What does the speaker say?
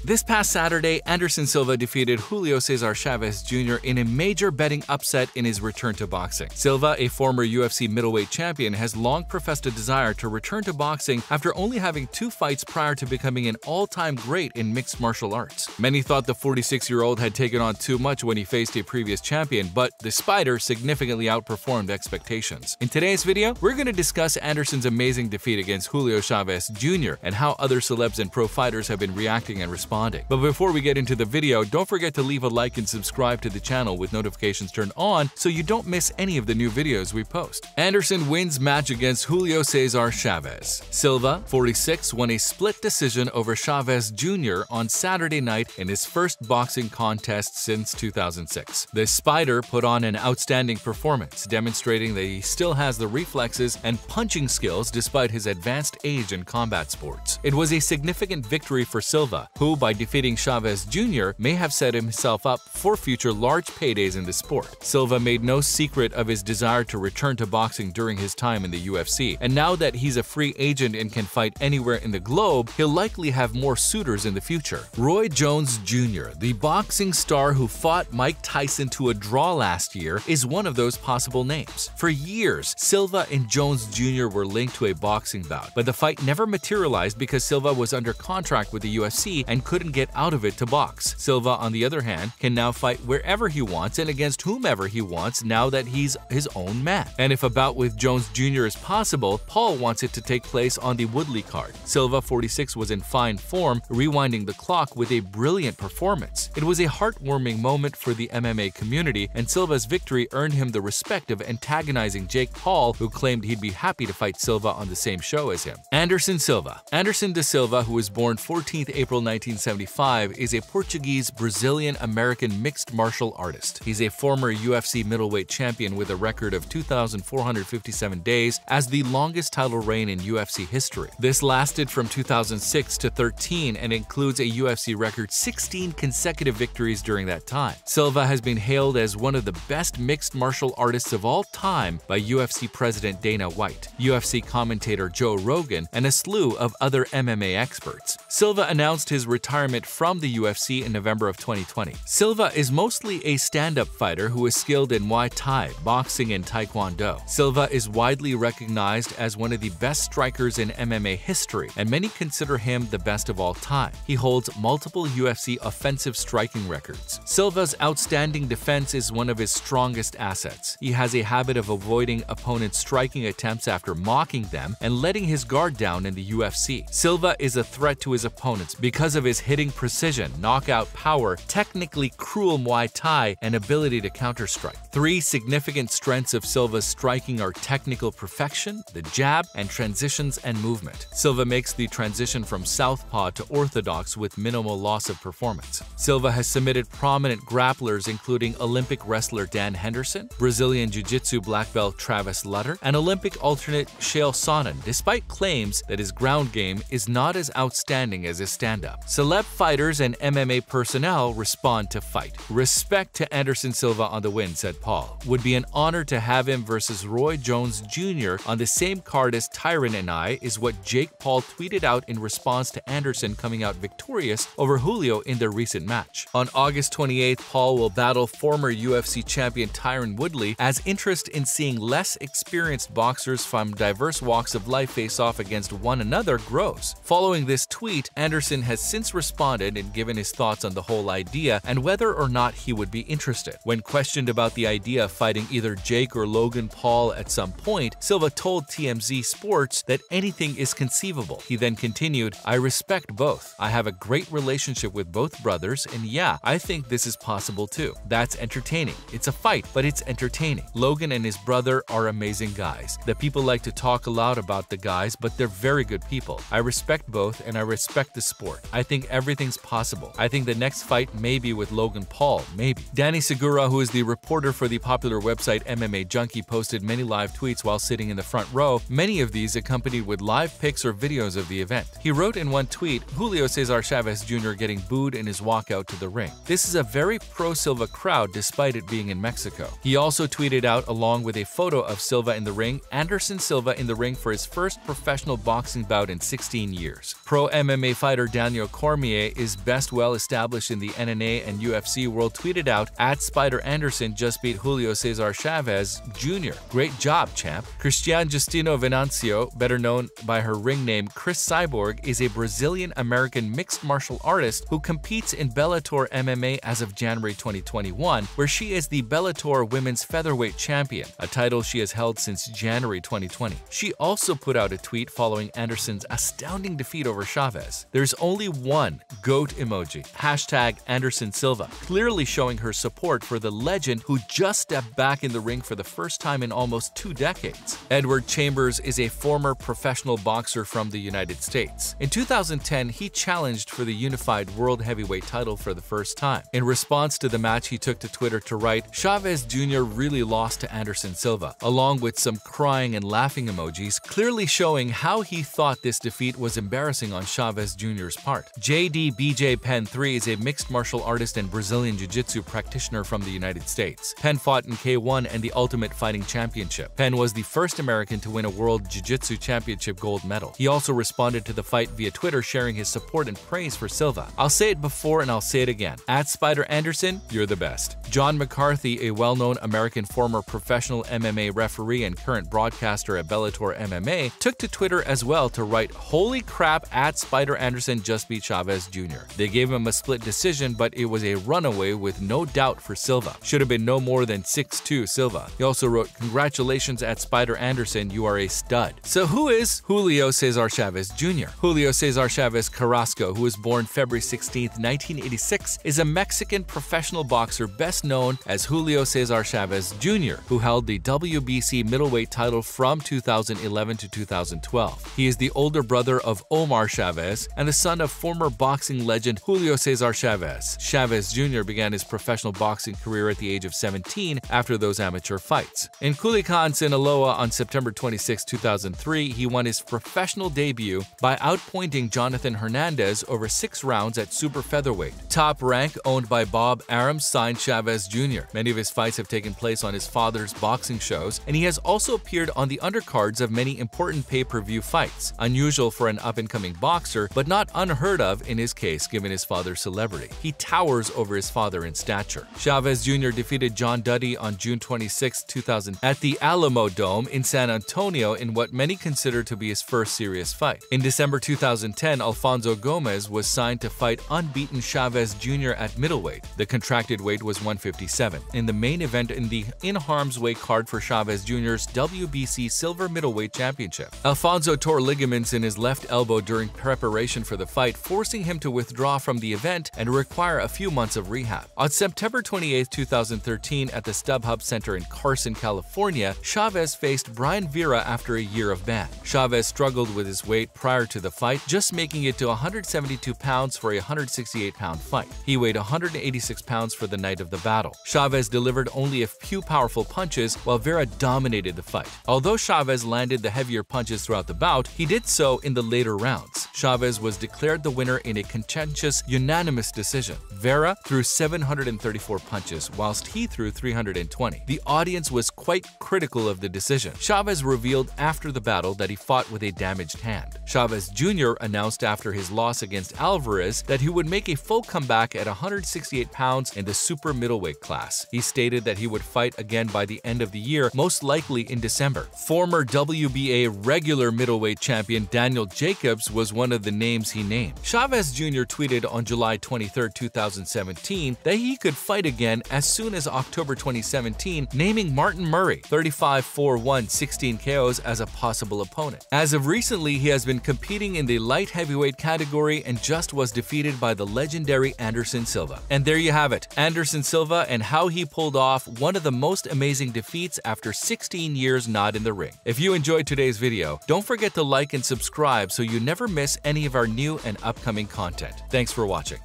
This past Saturday, Anderson Silva defeated Julio Cesar Chavez Jr. in a major betting upset in his return to boxing. Silva, a former UFC middleweight champion, has long professed a desire to return to boxing after only having 2 fights prior to becoming an all-time great in mixed martial arts. Many thought the 46-year-old had taken on too much when he faced a previous champion, but the Spider significantly outperformed expectations. In today's video, we're going to discuss Anderson's amazing defeat against Julio Chavez Jr. and how other celebs and pro fighters have been reacting and responding. But before we get into the video, don't forget to leave a like and subscribe to the channel with notifications turned on so you don't miss any of the new videos we post. Anderson wins match against Julio Cesar Chavez. Silva, 46, won a split decision over Chavez Jr. on Saturday night in his first boxing contest since 2006. The Spider put on an outstanding performance, demonstrating that he still has the reflexes and punching skills despite his advanced age in combat sports. It was a significant victory for Silva, who, by defeating Chavez Jr., may have set himself up for future large paydays in the sport. Silva made no secret of his desire to return to boxing during his time in the UFC, and now that he's a free agent and can fight anywhere in the globe, he'll likely have more suitors in the future. Roy Jones Jr., the boxing star who fought Mike Tyson to a draw last year, is one of those possible names. For years, Silva and Jones Jr. were linked to a boxing bout, but the fight never materialized because Silva was under contract with the UFC and couldn't get out of it to box. Silva, on the other hand, can now fight wherever he wants and against whomever he wants now that he's his own man. And if a bout with Jones Jr. is possible, Paul wants it to take place on the Woodley card. Silva, 46, was in fine form, rewinding the clock with a brilliant performance. It was a heartwarming moment for the MMA community, and Silva's victory earned him the respect of antagonizing Jake Paul, who claimed he'd be happy to fight Silva on the same show as him. Anderson Silva. Anderson de Silva, who was born 14th April 1975, is a Portuguese-Brazilian-American mixed martial artist. He's a former UFC middleweight champion with a record of 2,457 days as the longest title reign in UFC history. This lasted from 2006 to 13 and includes a UFC record 16 consecutive victories during that time. Silva has been hailed as one of the best mixed martial artists of all time by UFC President Dana White, UFC commentator Joe Rogan, and a slew of other MMA experts. Silva announced his retirement from the UFC in November of 2020. Silva is mostly a stand-up fighter who is skilled in Muay Thai, boxing, and Taekwondo. Silva is widely recognized as one of the best strikers in MMA history, and many consider him the best of all time. He holds multiple UFC offensive striking records. Silva's outstanding defense is one of his strongest assets. He has a habit of avoiding opponents' striking attempts after mocking them and letting his guard down in the UFC. Silva is a threat to his opponents because of his hitting precision, knockout power, technically cruel Muay Thai, and ability to counter-strike. 3 significant strengths of Silva's striking are technical perfection, the jab, and transitions and movement. Silva makes the transition from southpaw to orthodox with minimal loss of performance. Silva has submitted prominent grapplers including Olympic wrestler Dan Henderson, Brazilian Jiu-Jitsu black belt Travis Lutter, and Olympic alternate Chael Sonnen, despite claims that his ground game is not as outstanding as his stand-up. Celeb fighters and MMA personnel respond to fight. Respect to Anderson Silva on the win, said Paul. Would be an honor to have him versus Roy Jones Jr. on the same card as Tyron and I, is what Jake Paul tweeted out in response to Anderson coming out victorious over Julio in their recent match. On August 28th, Paul will battle former UFC champion Tyron Woodley as interest in seeing less experienced boxers from diverse walks of life face off against one another grows. Following this tweet, Anderson has since responded and given his thoughts on the whole idea and whether or not he would be interested. When questioned about the idea of fighting either Jake or Logan Paul at some point, Silva told TMZ Sports that anything is conceivable. He then continued, "I respect both. I have a great relationship with both brothers, and yeah, I think this is possible too. That's entertaining. It's a fight, but it's entertaining. Logan and his brother are amazing guys. The people like to talk a lot about the guys, but they're very good people. I respect both, and I respect the sport. I think everything's possible. I think the next fight may be with Logan Paul, maybe." Danny Segura, who is the reporter for the popular website MMA Junkie, posted many live tweets while sitting in the front row, many of these accompanied with live pics or videos of the event. He wrote in one tweet, "Julio Cesar Chavez Jr. getting booed in his walkout to the ring. This is a very pro-Silva crowd despite it being in Mexico." He also tweeted out, along with a photo of Silva in the ring, Anderson Silva in the ring for his first professional boxing bout in 16 years. Pro MMA fighter Daniel Cormier is best well established in the MMA and UFC world tweeted out, @Spider Anderson just beat Julio Cesar Chavez Jr. Great job, champ. Cristiane Justino Venancio, better known by her ring name Chris Cyborg, is a Brazilian-American mixed martial artist who competes in Bellator MMA as of January 2021, where she is the Bellator Women's Featherweight Champion, a title she has held since January 2020. She also put out a tweet following Anderson's astounding defeat over Chavez. There's only one GOAT emoji, #Anderson Silva, clearly showing her support for the legend who just stepped back in the ring for the first time in almost 2 decades. Edward Chambers is a former professional boxer from the United States. In 2010, he challenged for the unified world heavyweight title for the first time. In response to the match, he took to Twitter to write, "Chavez Jr. really lost to Anderson Silva," along with some crying and laughing emojis, clearly showing how he thought this defeat was embarrassing on Chavez Jr.'s part. JDBJ Penn III is a mixed martial artist and Brazilian Jiu-Jitsu practitioner from the United States. Penn fought in K1 and the Ultimate Fighting Championship. Penn was the first American to win a World Jiu-Jitsu Championship gold medal. He also responded to the fight via Twitter, sharing his support and praise for Silva. "I'll say it before and I'll say it again. @Spider Anderson, you're the best." John McCarthy, a well-known American former professional MMA referee and current broadcaster at Bellator MMA, took to Twitter as well to write, "Holy crap, @Spider Anderson just beat Chavez Jr. They gave him a split decision, but it was a runaway with no doubt for Silva. Should have been no more than 6-2 Silva." He also wrote, "Congratulations @Spider Anderson, you are a stud." So who is Julio Cesar Chavez Jr.? Julio Cesar Chavez Carrasco, who was born February 16, 1986, is a Mexican professional boxer best known as Julio Cesar Chavez Jr., who held the WBC middleweight title from 2011 to 2012. He is the older brother of Omar Chavez and the son of former boxing legend Julio Cesar Chavez. Chavez Jr. began his professional boxing career at the age of 17 after those amateur fights. In Culiacan, Sinaloa on September 26, 2003, he won his professional debut by outpointing Jonathan Hernandez over 6 rounds at super featherweight. Top Rank, owned by Bob Arum, signed Chavez Jr. Many of his fights have taken place on his father's boxing shows, and he has also appeared on the undercards of many important pay-per-view fights. Unusual for an up-and-coming boxer, but not unheard of in his case given his father's celebrity. He towers over his father in stature. Chavez Jr. defeated John Duddy on June 26, 2000 at the Alamo Dome in San Antonio in what many consider to be his first serious fight. In December 2010, Alfonso Gomez was signed to fight unbeaten Chavez Jr. at middleweight. The contracted weight was 157. In the main event in the in harm's way card for Chavez Jr.'s WBC Silver Middleweight Championship. Alfonso tore ligaments in his left elbow during preparation for the fight, forcing him to withdraw from the event and require a few months of rehab. On September 28, 2013, at the StubHub Center in Carson, California, Chavez faced Brian Vera after a year of ban. Chavez struggled with his weight prior to the fight, just making it to 172 pounds for a 168-pound fight. He weighed 186 pounds for the night of the battle. Chavez delivered only a few powerful punches, while Vera dominated the fight. Although Chavez landed the heavier punches throughout the bout, he did so in the later rounds. Chavez was declared the winner in a contentious, unanimous decision. Vera threw 734 punches, whilst he threw 320. The audience was quite critical of the decision. Chavez revealed after the battle that he fought with a damaged hand. Chavez Jr. announced after his loss against Alvarez that he would make a full comeback at 168 pounds in the super middleweight class. He stated that he would fight again by the end of the year, most likely in December. Former WBA regular middleweight champion Daniel Jacobs was one of the names he named. Chavez Jr. tweeted on July 23, 2017 that he could fight again as soon as October 2017, naming Martin Murray, 35-4-1, 16 KOs, as a possible opponent. As of recently, he has been competing in the light heavyweight category and just was defeated by the legendary Anderson Silva. And there you have it, Anderson Silva and how he pulled off one of the most amazing defeats after 16 years not in the ring. If you enjoyed today's video, don't forget to like and subscribe so you never miss any of our new and upcoming content. Thanks for watching.